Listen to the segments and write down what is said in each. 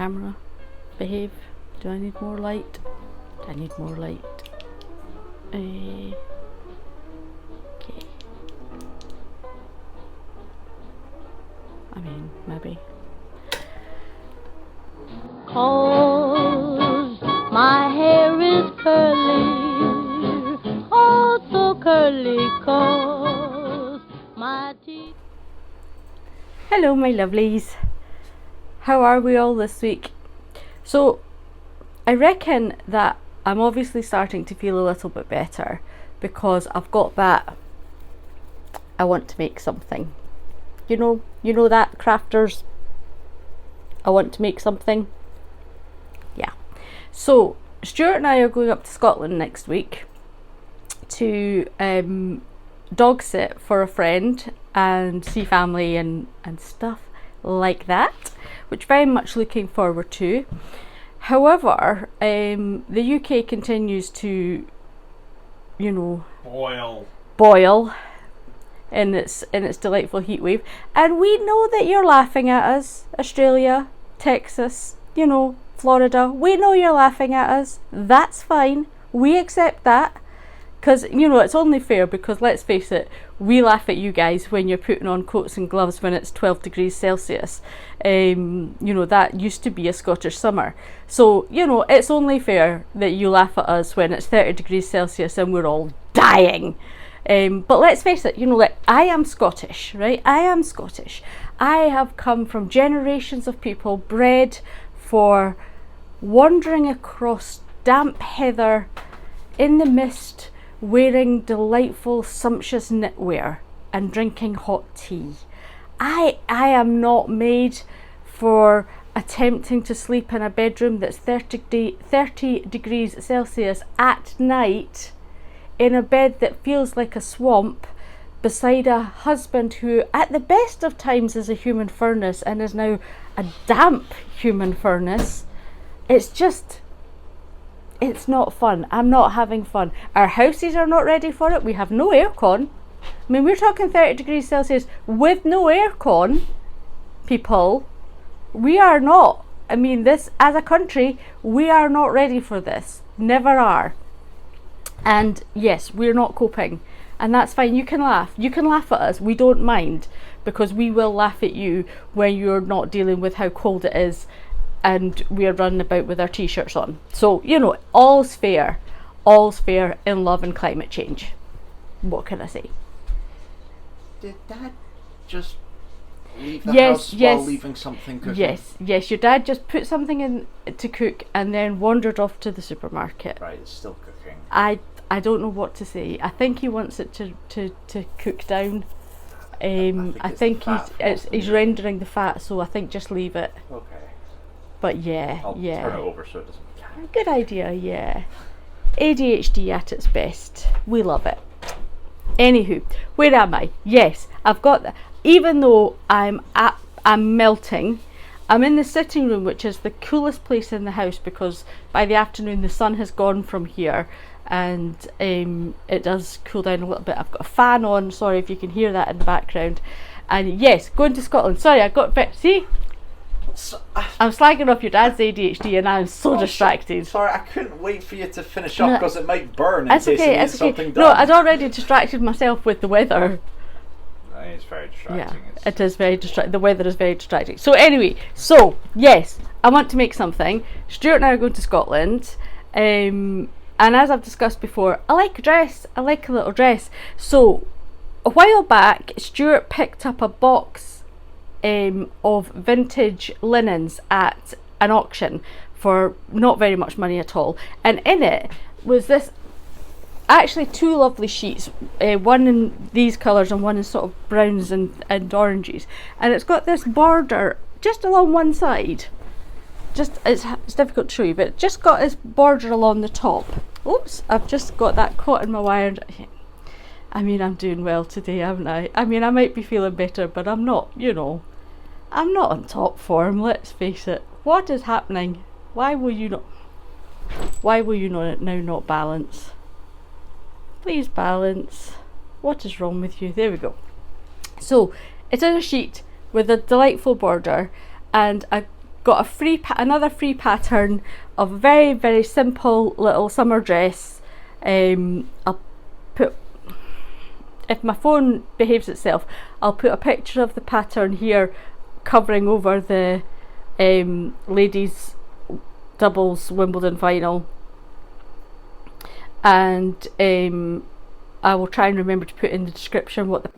Camera, behave. Do I need more light? Do I need more light? Okay. I mean, maybe. 'Cause my hair is curly, oh so curly, 'cause my teeth. Hello my lovelies, how are we all this week? So I reckon that I'm obviously starting to feel a little bit better because I've got that I want to make something. You know that crafters, I want to make something. Yeah. So Stuart and I are going up to Scotland next week to dog sit for a friend and see family and stuff like that, which very much looking forward to. However, the UK continues to, boil in its delightful heat wave, and we know that you're laughing at us, Australia, Texas, Florida. We know you're laughing at us. That's fine. We accept that. Because, it's only fair, because let's face it, we laugh at you guys when you're putting on coats and gloves when it's 12 degrees Celsius. That used to be a Scottish summer. So, it's only fair that you laugh at us when it's 30 degrees Celsius and we're all dying. But let's face it, I am Scottish, right? I am Scottish. I have come from generations of people bred for wandering across damp heather in the mist, wearing delightful sumptuous knitwear and drinking hot tea. I am not made for attempting to sleep in a bedroom that's 30 degrees Celsius at night in a bed that feels like a swamp beside a husband who at the best of times is a human furnace and is now a damp human furnace. It's not fun. I'm not having fun. Our houses are not ready for it. We have no aircon. I mean, we're talking 30 degrees Celsius with no aircon, people. We are not. I mean, this, as a country, we are not ready for this. Never are. And yes, we're not coping. And that's fine. You can laugh. You can laugh at us. We don't mind, because we will laugh at you when you're not dealing with how cold it is and we're running about with our t-shirts on. So, all's fair. All's fair in love and climate change. What can I say? Did Dad just leave the house while leaving something cooking? Yes, your dad just put something in to cook and then wandered off to the supermarket. Right, it's still cooking. I don't know what to say. I think he wants it to cook down. I think he's rendering the fat, so I think just leave it. Okay. But yeah, I'll turn it over so it doesn't. Good idea, yeah. ADHD at its best. We love it. Anywho, where am I? Yes, I've got that. Even though I'm melting, I'm in the sitting room, which is the coolest place in the house, because by the afternoon the sun has gone from here and it does cool down a little bit. I've got a fan on, sorry if you can hear that in the background. And yes, going to Scotland. Sorry, I got see? I'm slagging off your dad's ADHD and I'm so distracted. Sorry, I couldn't wait for you to finish up because it might burn in case it needs something done. No, I'd already distracted myself with the weather. It's very distracting. Yeah, it is very distracting. The weather is very distracting. So anyway, yes, I want to make something. Stuart and I are going to Scotland. And as I've discussed before, I like a dress. I like a little dress. So a while back, Stuart picked up a box of vintage linens at an auction for not very much money at all, and in it was this, actually two lovely sheets, one in these colours and one in sort of browns and oranges, and it's got this border just along one side, it's difficult to show you, but it just got this border along the top. Oops, I've just got that caught in my wire. I mean, I'm doing well today, haven't I? I mean, I might be feeling better, but I'm not, I'm not on top form, let's face it. What is happening? Why will you now not balance? Please balance. What is wrong with you? There we go. So, it's in a sheet with a delightful border, and got another free pattern of a very, very simple little summer dress. I'll put, if my phone behaves itself, I'll put a picture of the pattern here covering over the ladies doubles Wimbledon final, and I will try and remember to put in the description what the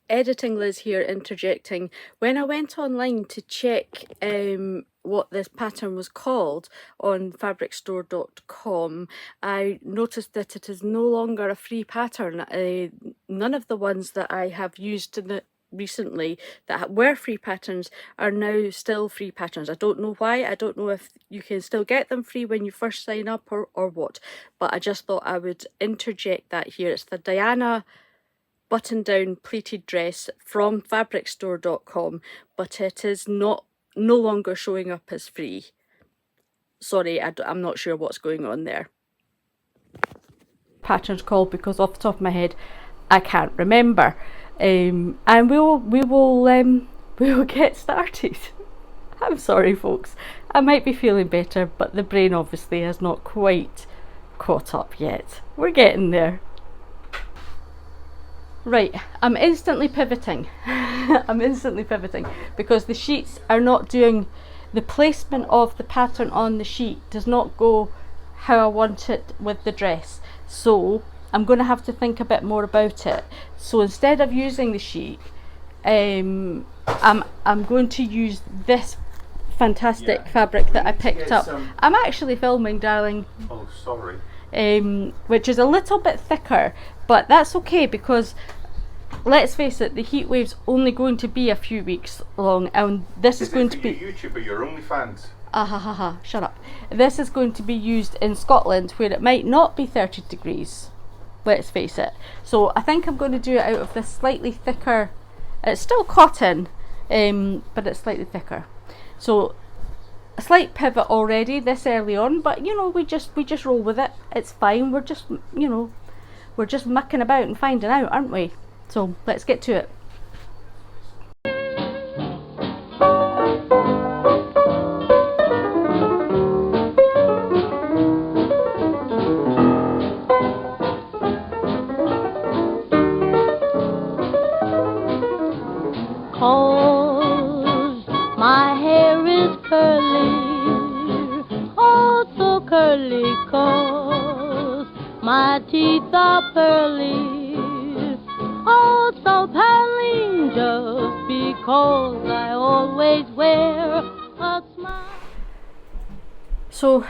editing Liz here interjecting. When I went online to check what this pattern was called on fabricstore.com, I noticed that it is no longer a free pattern. None of the ones that I have used recently that were free patterns are now still free patterns. I don't know why. I don't know if you can still get them free when you first sign up or what, but I just thought I would interject that here. It's the Diana button-down pleated dress from fabricstore.com, but it is no longer showing up as free. Sorry, I'm not sure what's going on there. Pattern's called, because off the top of my head I can't remember. And we will get started. I'm sorry folks, I might be feeling better, but the brain obviously has not quite caught up yet. We're getting there. Right, I'm instantly pivoting. I'm instantly pivoting because the sheets are not doing, the placement of the pattern on the sheet does not go how I want it with the dress. So I'm going to have to think a bit more about it. So instead of using the sheet, I'm going to use this fantastic fabric that I picked up. I'm actually filming, darling. Oh, sorry. Which is a little bit thicker, but that's okay because let's face it, the heat wave's only going to be a few weeks long, and this is going to be your YouTube or your OnlyFans. Shut up. This is going to be used in Scotland where it might not be 30 degrees. Let's face it. So I think I'm going to do it out of this slightly thicker. It's still cotton, but it's slightly thicker. So a slight pivot already this early on, but you know, we just roll with it. It's fine. We're just, you know, we're just mucking about and finding out, aren't we? So let's get to it. Cause my hair is curly, oh so curly, cause my teeth are pearly, oh so pearly, just because I always wear a smile. So,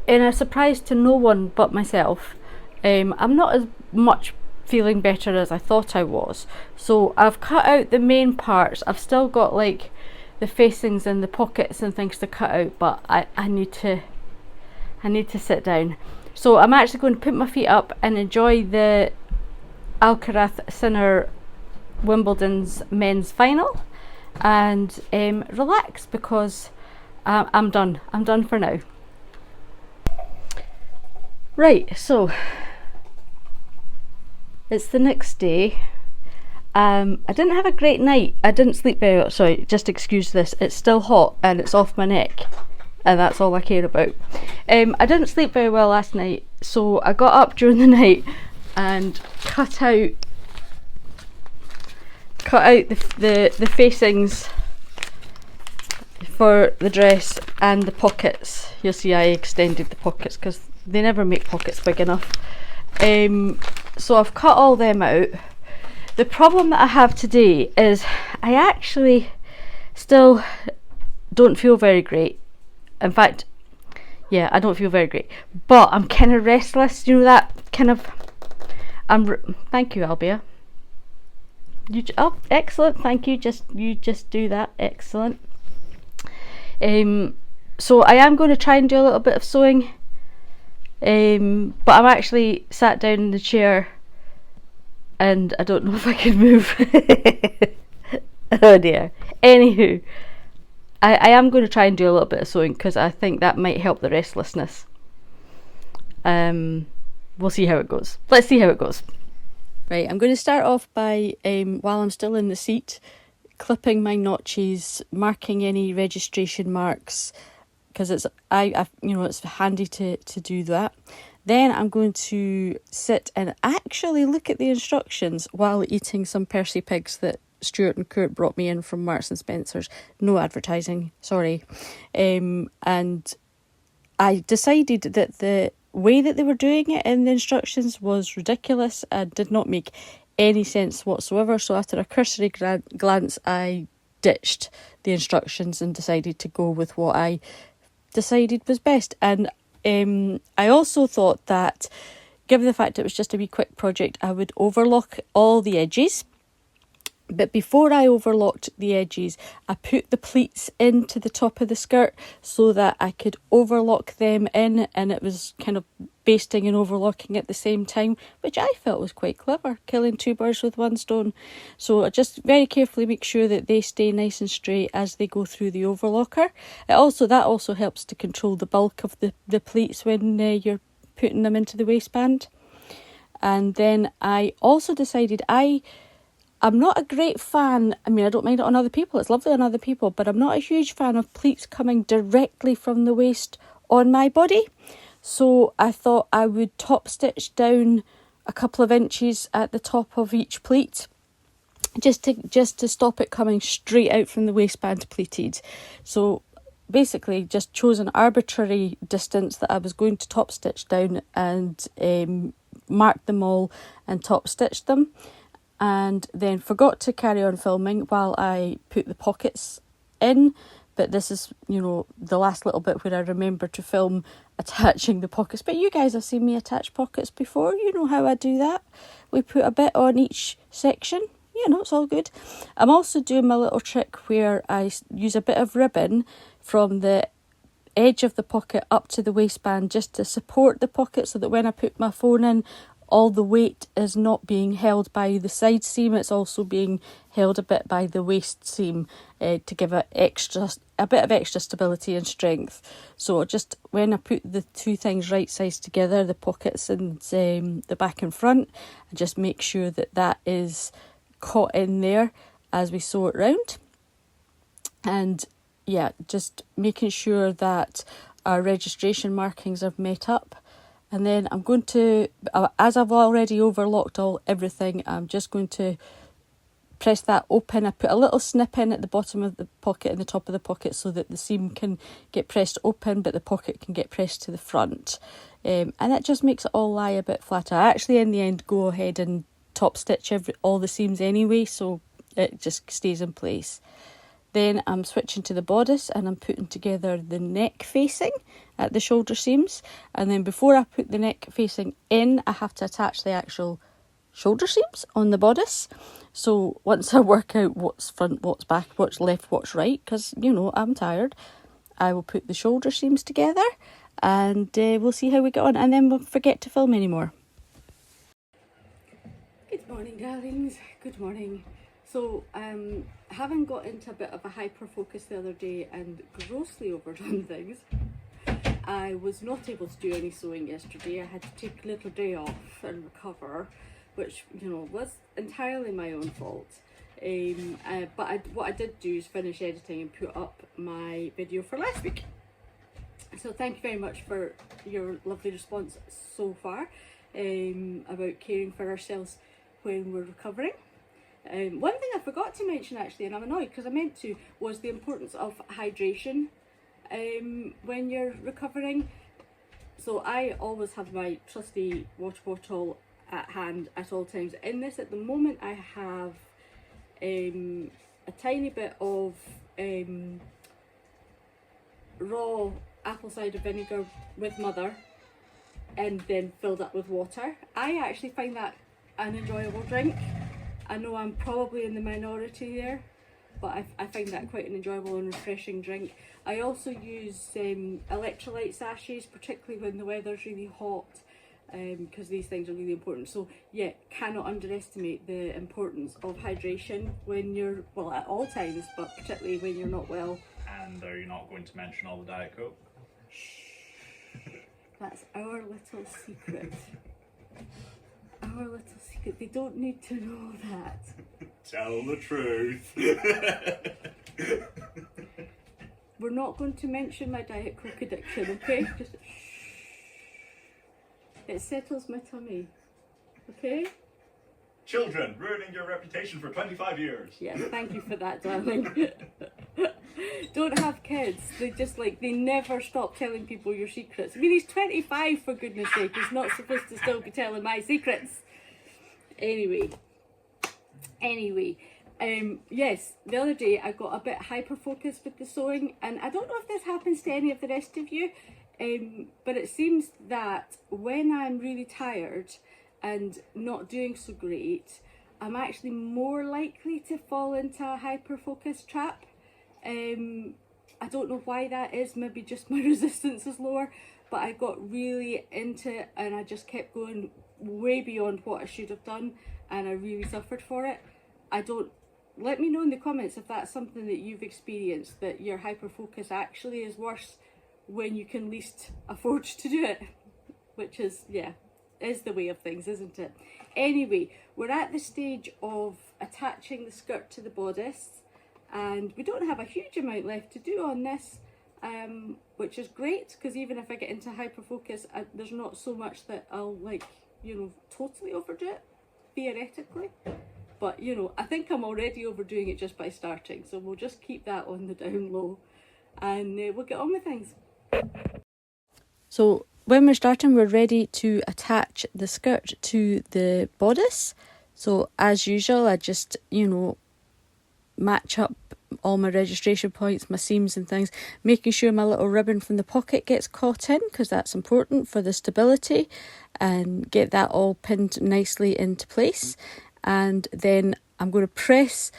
in a surprise to no one but myself, I'm not as much feeling better as I thought I was. So I've cut out the main parts. I've still got like the facings and the pockets and things to cut out, but I need to sit down. So I'm actually going to put my feet up and enjoy the Alcaraz Sinner Wimbledon's men's final and relax because I'm done. I'm done for now. Right, so it's the next day. I didn't have a great night. I didn't sleep very well. Sorry, just excuse this. It's still hot and it's off my neck, and that's all I care about. I didn't sleep very well last night, so I got up during the night and cut out the facings for the dress and the pockets. You'll see I extended the pockets because they never make pockets big enough. So I've cut all them out. The problem that I have today is I actually still don't feel very great. In fact, yeah, I don't feel very great, but I'm kind of restless, you know, that kind of, thank you, Albia. Oh, excellent, thank you, you just do that, excellent. So I am going to try and do a little bit of sewing, but I'm actually sat down in the chair and I don't know if I can move. Oh dear. Anywho, I am going to try and do a little bit of sewing because I think that might help the restlessness. We'll see how it goes. Let's see how it goes. Right, I'm going to start off by, while I'm still in the seat, clipping my notches, marking any registration marks, because it's it's handy to do that. Then I'm going to sit and actually look at the instructions while eating some Percy pigs that Stuart and Kurt brought me in from Marks and Spencer's. No advertising, sorry. And I decided that the way that they were doing it in the instructions was ridiculous and did not make any sense whatsoever. So after a cursory glance, I ditched the instructions and decided to go with what I decided was best. And I also thought that, given the fact it was just a wee quick project, I would overlock all the edges. But before I overlocked the edges, I put the pleats into the top of the skirt so that I could overlock them in, and it was kind of basting and overlocking at the same time, which I felt was quite clever, killing two birds with one stone. So I just very carefully make sure that they stay nice and straight as they go through the overlocker. That also helps to control the bulk of the pleats when you're putting them into the waistband. And then I also decided I'm not a great fan. I mean, I don't mind it on other people. It's lovely on other people, but I'm not a huge fan of pleats coming directly from the waist on my body. So I thought I would top stitch down a couple of inches at the top of each pleat, just to stop it coming straight out from the waistband pleated. So basically just chose an arbitrary distance that I was going to top stitch down, and marked them all and top stitched them. And then forgot to carry on filming while I put the pockets in. But this is, the last little bit where I remember to film attaching the pockets. But you guys have seen me attach pockets before. You know how I do that. We put a bit on each section. It's all good. I'm also doing my little trick where I use a bit of ribbon from the edge of the pocket up to the waistband just to support the pocket, so that when I put my phone in, all the weight is not being held by the side seam, it's also being held a bit by the waist seam, to give a bit of extra stability and strength. So just when I put the two things right size together, the pockets and the back and front, I just make sure that is caught in there as we sew it round. And just making sure that our registration markings are met up. And then I'm going to, as I've already overlocked everything, I'm just going to press that open. I put a little snip in at the bottom of the pocket and the top of the pocket so that the seam can get pressed open, but the pocket can get pressed to the front. And that just makes it all lie a bit flatter. I actually, in the end, go ahead and top stitch all the seams anyway, so it just stays in place. Then I'm switching to the bodice and I'm putting together the neck facing at the shoulder seams. And then before I put the neck facing in, I have to attach the actual shoulder seams on the bodice. So once I work out what's front, what's back, what's left, what's right, because, I'm tired, I will put the shoulder seams together and we'll see how we get on. And then we'll forget to film anymore. Good morning, darlings. Good morning. So, having got into a bit of a hyper focus the other day and grossly overdone things, I was not able to do any sewing yesterday. I had to take a little day off and recover, which, was entirely my own fault. But what I did do is finish editing and put up my video for last week. So thank you very much for your lovely response so far, about caring for ourselves when we're recovering. One thing I forgot to mention actually, and I'm annoyed because I meant to, was the importance of hydration when you're recovering. So I always have my trusty water bottle at hand at all times. In this at the moment I have a tiny bit of raw apple cider vinegar with mother and then filled up with water. I actually find that an enjoyable drink. I know I'm probably in the minority there, but I find that quite an enjoyable and refreshing drink. I also use electrolyte sachets, particularly when the weather's really hot, because these things are really important. So yeah, cannot underestimate the importance of hydration when you're, well, at all times, but particularly when you're not well. And are you not going to mention all the Diet Coke? Shh. That's our little secret. our little secret. They don't need to know that. Tell the truth. We're not going to mention my Diet Coke addiction, okay? Just it settles my tummy, okay? Children, ruining your reputation for 25 years. Yeah, thank you for that, darling. Don't have kids. They never stop telling people your secrets. I mean, he's 25, for goodness sake. He's not supposed to still be telling my secrets. Anyway, yes, the other day I got a bit hyper-focused with the sewing, and I don't know if this happens to any of the rest of you, but it seems that when I'm really tired and not doing so great, I'm actually more likely to fall into a hyper-focus trap. I don't know why that is, maybe just my resistance is lower, but I got really into it and I just kept going way beyond what I should have done, and I really suffered for it. Let me know in the comments if that's something that you've experienced, that your hyper-focus actually is worse when you can least afford to do it, which is, yeah, is the way of things, isn't it? Anyway, we're at the stage of attaching the skirt to the bodice, and we don't have a huge amount left to do on this, which is great, because even if I get into hyper-focus, there's not so much that I'll, totally overdo it, theoretically. But, I think I'm already overdoing it just by starting, so we'll just keep that on the down low, and we'll get on with things. So when we're starting, we're ready to attach the skirt to the bodice. So as usual, I just, match up all my registration points, my seams and things, making sure my little ribbon from the pocket gets caught in, because that's important for the stability, and get that all pinned nicely into place. And then I'm going to press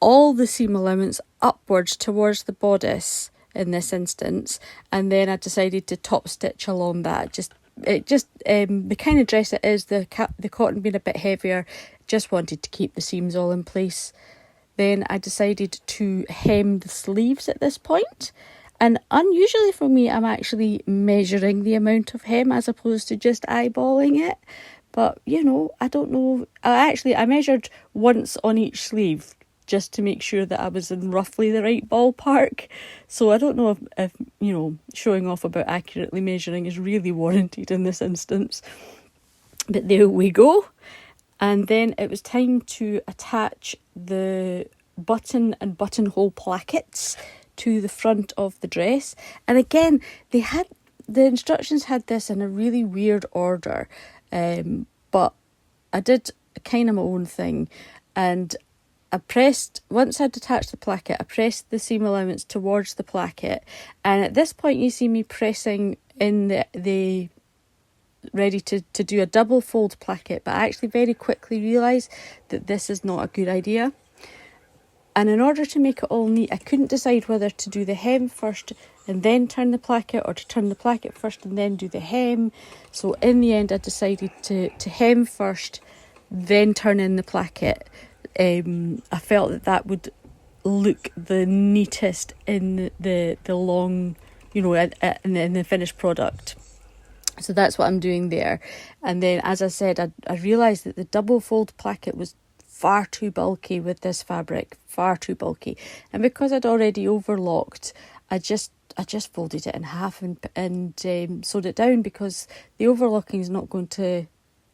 all the seam allowance upwards towards the bodice in this instance, and then I decided to top stitch along that. The kind of dress it is, the cotton being a bit heavier, just wanted to keep the seams all in place. Then I decided to hem the sleeves at this point, and unusually for me, I'm actually measuring the amount of hem as opposed to just eyeballing it. But, I don't know. I measured once on each sleeve just to make sure that I was in roughly the right ballpark. So I don't know if showing off about accurately measuring is really warranted in this instance. But there we go. And then it was time to attach the button and buttonhole plackets to the front of the dress. And again, the instructions had this in a really weird order. But I did kind of my own thing, and I pressed, once I'd attached the placket, I pressed the seam allowance towards the placket, and at this point you see me pressing in the ready to do a double fold placket, but I actually very quickly realised that this is not a good idea. And in order to make it all neat, I couldn't decide whether to do the hem first and then turn the placket, or to turn the placket first and then do the hem. So in the end, I decided to hem first, then turn in the placket. I felt that would look the neatest in the long, in the finished product. So that's what I'm doing there. And then, as I said, I realised that the double fold placket was far too bulky with this fabric, far too bulky. And because I'd already overlocked, I just folded it in half and sewed it down, because the overlocking is not going to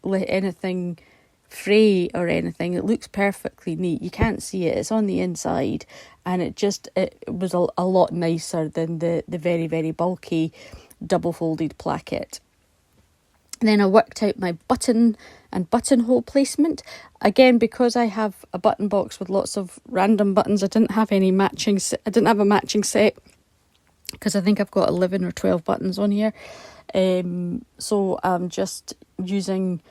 let anything fray or anything. It looks perfectly neat. You can't see it. It's on the inside, and it was a lot nicer than the very, very bulky double folded placket. And then I worked out my button and buttonhole placement. Again, because I have a button box with lots of random buttons, I didn't have a matching set, because I think I've got 11 or 12 buttons on here. So I'm just using,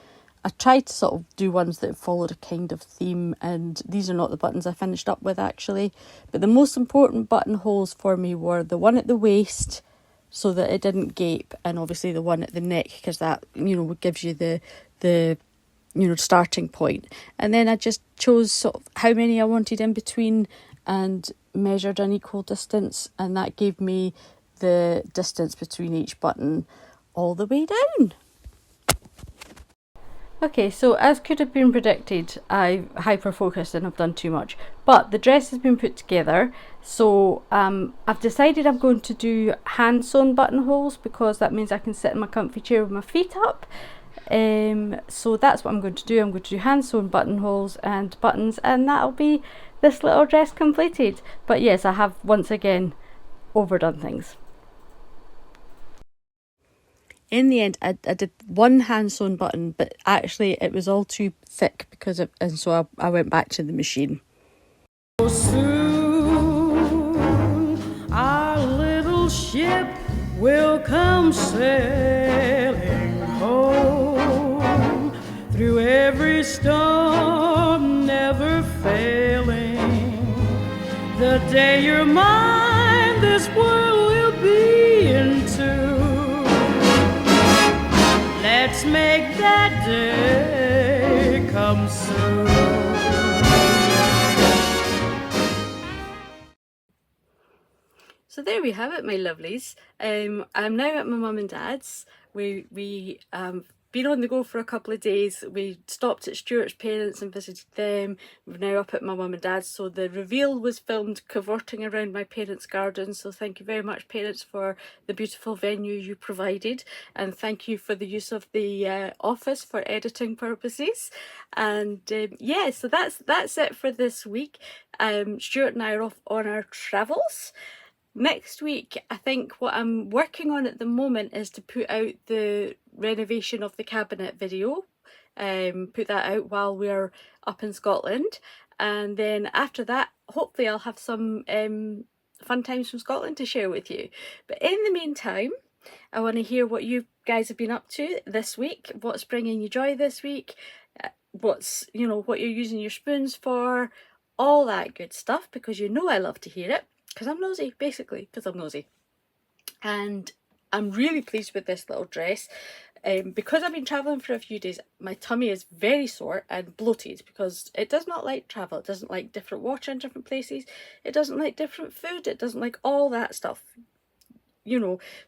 I tried to sort of do ones that followed a kind of theme, and these are not the buttons I finished up with actually. But the most important buttonholes for me were the one at the waist, so that it didn't gape, and obviously the one at the neck, because that, gives you the starting point. And then I just chose sort of how many I wanted in between and measured an equal distance, and that gave me the distance between each button all the way down. Okay, so as could have been predicted, I hyper-focused and have done too much. But the dress has been put together, so I've decided I'm going to do hand-sewn buttonholes because that means I can sit in my comfy chair with my feet up. So that's what I'm going to do. I'm going to do hand-sewn buttonholes and buttons, and that'll be this little dress completed. But yes, I have once again overdone things. In the end, I did one hand-sewn button, but actually it was all too thick and so I went back to the machine. Soon our little ship will come sailing home through every storm, never failing. The day you're mine, this world will be in tune. Let's make that day come soon. So there we have it, my lovelies. I'm now at my mum and dad's. We been on the go for a couple of days. We stopped at Stuart's parents and visited them. We're now up at my mum and dad's. So the reveal was filmed cavorting around my parents' garden. So thank you very much, parents, for the beautiful venue you provided. And thank you for the use of the office for editing purposes. And yeah, so that's it for this week. Stuart and I are off on our travels. Next week, I think what I'm working on at the moment is to put out the renovation of the cabinet video, put that out while we're up in Scotland, and then after that, hopefully I'll have some fun times from Scotland to share with you. But in the meantime, I want to hear what you guys have been up to this week, what's bringing you joy this week, what you're using your spoons for, all that good stuff, because you know I love to hear it. Because I'm nosy, basically, because I'm nosy. And I'm really pleased with this little dress. Because I've been travelling for a few days, my tummy is very sore and bloated because it does not like travel. It doesn't like different water in different places. It doesn't like different food. It doesn't like all that stuff.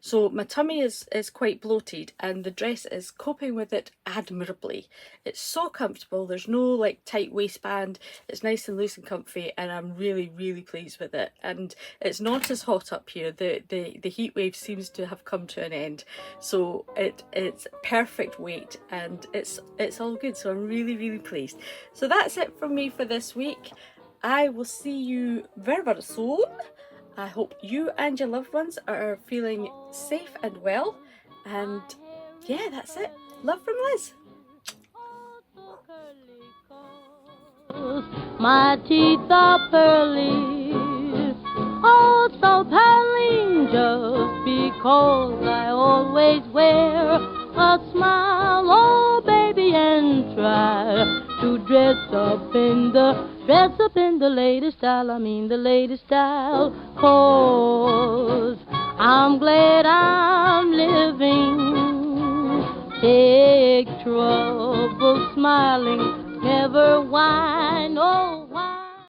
So my tummy is quite bloated, and the dress is coping with it admirably. It's so comfortable. There's no like tight waistband. It's nice and loose and comfy, and I'm really, really pleased with it. And it's not as hot up here. The heat wave seems to have come to an end, so it's perfect weight, and it's all good. So I'm really, really pleased. So that's it from me for this week. I will see you very, very soon. I hope you and your loved ones are feeling safe and well. And yeah, that's it. Love from Liz. My teeth are pearly, oh so pearly, just because I always wear a smile, oh baby, and try to dress up in the latest style, the latest style, 'cause I'm glad I'm living. Take trouble smiling, never whine, oh.